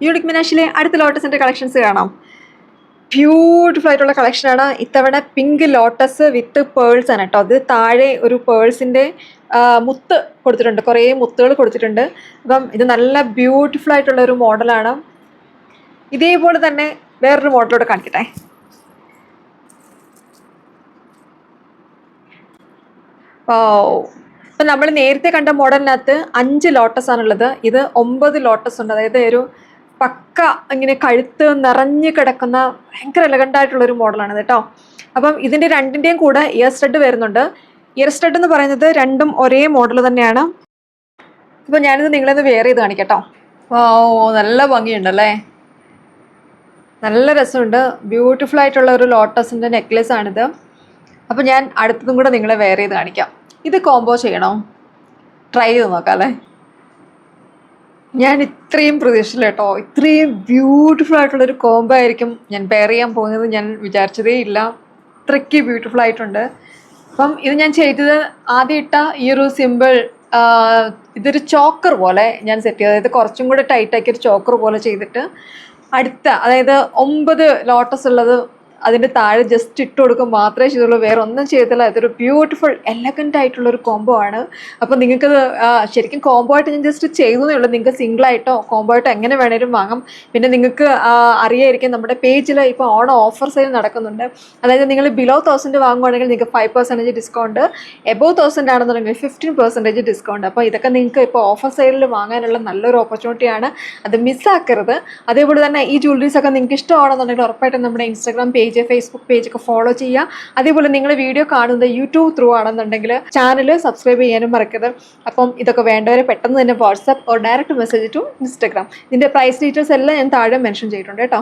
Unique മിനാഷിലെ അടുത്ത ലോട്ടസിന്റെ collections കാണാം. Beautiful ആയിട്ടുള്ള കളക്ഷനാണ്. ഇത്തവണ പിങ്ക് ലോട്ടസ് വിത്ത് പേൾസ് ആണ് കേട്ടോ. അത് താഴെ ഒരു പേൾസിന്റെ മുത്ത് കൊടുത്തിട്ടുണ്ട്, കുറേ മുത്തുകൾ കൊടുത്തിട്ടുണ്ട്. അപ്പം ഇത് നല്ല ബ്യൂട്ടിഫുൾ ആയിട്ടുള്ള ഒരു മോഡലാണ്. ഇതേപോലെ തന്നെ വേറൊരു മോഡലോട് കാണിക്കട്ടെ. അപ്പം നമ്മൾ നേരത്തെ കണ്ട മോഡലിനകത്ത് 5 ലോട്ടസ് ആണുള്ളത്. ഇത് 9 ലോട്ടസ് ഉണ്ട്. അതായത് ഒരു പക്ക ഇങ്ങനെ കഴുത്ത് നിറഞ്ഞു കിടക്കുന്ന ഭയങ്കര എലഗൻ്റ് ആയിട്ടുള്ളൊരു മോഡലാണ് കേട്ടോ. അപ്പം ഇതിൻ്റെ രണ്ടിൻ്റെയും കൂടെ ഇയർ സ്റ്റഡ് വരുന്നുണ്ട്. ഇയർ സ്റ്റഡ് എന്ന് പറയുന്നത് രണ്ടും ഒരേ മോഡൽ തന്നെയാണ്. അപ്പോൾ ഞാനിത് നിങ്ങളൊന്ന് വെയർ ചെയ്ത് കാണിക്കട്ടോ. നല്ല ഭംഗിയുണ്ടല്ലേ, നല്ല രസമുണ്ട്. ബ്യൂട്ടിഫുൾ ആയിട്ടുള്ള ഒരു ലോട്ടസിൻ്റെ നെക്ലെസ് ആണിത്. അപ്പോൾ ഞാൻ അടുത്തതും കൂടെ നിങ്ങളെ വെയർ ചെയ്ത് കാണിക്കാം. ഇത് കോംബോ ചെയ്യണോ? ട്രൈ ചെയ്ത് നോക്കാം അല്ലേ. ഞാൻ ഇത്രയും പ്രതീക്ഷിച്ചില്ല കേട്ടോ. ഇത്രയും ബ്യൂട്ടിഫുൾ ആയിട്ടുള്ളൊരു കോംബോ ആയിരിക്കും ഞാൻ പെയർ ചെയ്യാൻ പോകുന്നത്. ഞാൻ വിചാരിച്ചതേ ഇല്ല. അത്രയ്ക്ക് ബ്യൂട്ടിഫുൾ ആയിട്ടുണ്ട്. അപ്പം ഇത് ഞാൻ ചെയ്തത് ആദ്യം ഇട്ട ഈ ഒരു സിമ്പിൾ ഇതൊരു ചോക്കർ പോലെ ഞാൻ സെറ്റ് ചെയ്തത്. അതായത് കുറച്ചും കൂടെ ടൈറ്റാക്കി ഒരു ചോക്കർ പോലെ ചെയ്തിട്ട് അടുത്ത, അതായത് 9 ലോട്ടസ് ഉള്ളത് അതിൻ്റെ താഴെ ജസ്റ്റ് ഇട്ട് കൊടുക്കുക മാത്രമേ ചെയ്തുള്ളൂ, വേറെ ഒന്നും ചെയ്തില്ല. ഇതൊരു ബ്യൂട്ടിഫുൾ എലഗൻ്റ് ആയിട്ടുള്ളൊരു കോംബോ ആണ്. അപ്പോൾ നിങ്ങൾക്കത് ശരിക്കും കോംബോ ആയിട്ട് ഞാൻ ജസ്റ്റ് ചെയ്തതേ ഉള്ളൂ. നിങ്ങൾക്ക് സിംഗിളായിട്ടോ കോംബോ ആയിട്ടോ എങ്ങനെ വേണേലും വാങ്ങാം. പിന്നെ നിങ്ങൾക്ക് അറിയായിരിക്കും നമ്മുടെ പേജിൽ ഇപ്പോൾ ഓഫർ സെയിൽ നടക്കുന്നുണ്ട്. അതായത് നിങ്ങൾ ബിലോ 1000 വാങ്ങുവാണെങ്കിൽ നിങ്ങൾക്ക് 5% ഡിസ്കൗണ്ട്, എബോവ് 1000 ആണെന്നുണ്ടെങ്കിൽ 15% ഡിസ്കൗണ്ട്. അപ്പോൾ ഇതൊക്കെ നിങ്ങൾക്ക് ഇപ്പോൾ ഓഫർ സെയിലിൽ വാങ്ങാനുള്ള നല്ലൊരു ഓപ്പർച്യൂണിറ്റിയാണ്. അത് മിസ്സാക്കരുത്. അതേപോലെ തന്നെ ഈ ജ്വല്ലറീസ് ഒക്കെ നിങ്ങൾക്ക് ഇഷ്ടമാണെന്നുണ്ടെങ്കിൽ ഉറപ്പായിട്ടും നമ്മുടെ ഇൻസ്റ്റാഗ്രാം പേജ്, ഫേസ്ബുക്ക് പേജൊക്കെ ഫോളോ ചെയ്യുക. അതേപോലെ നിങ്ങൾ വീഡിയോ കാണുന്നത് യൂട്യൂബ് ത്രൂ ആണെന്നുണ്ടെങ്കിൽ ചാനൽ സബ്സ്ക്രൈബ് ചെയ്യാനും മറക്കരുത്. അപ്പം ഇതൊക്കെ വേണ്ടവരെ പെട്ടെന്ന് തന്നെ WhatsApp or direct message to Instagram. ഇതിൻ്റെ പ്രൈസ് ഡീറ്റെയിൽസ് എല്ലാം ഞാൻ താഴെ മെൻഷൻ ചെയ്തിട്ടുണ്ട് കേട്ടോ.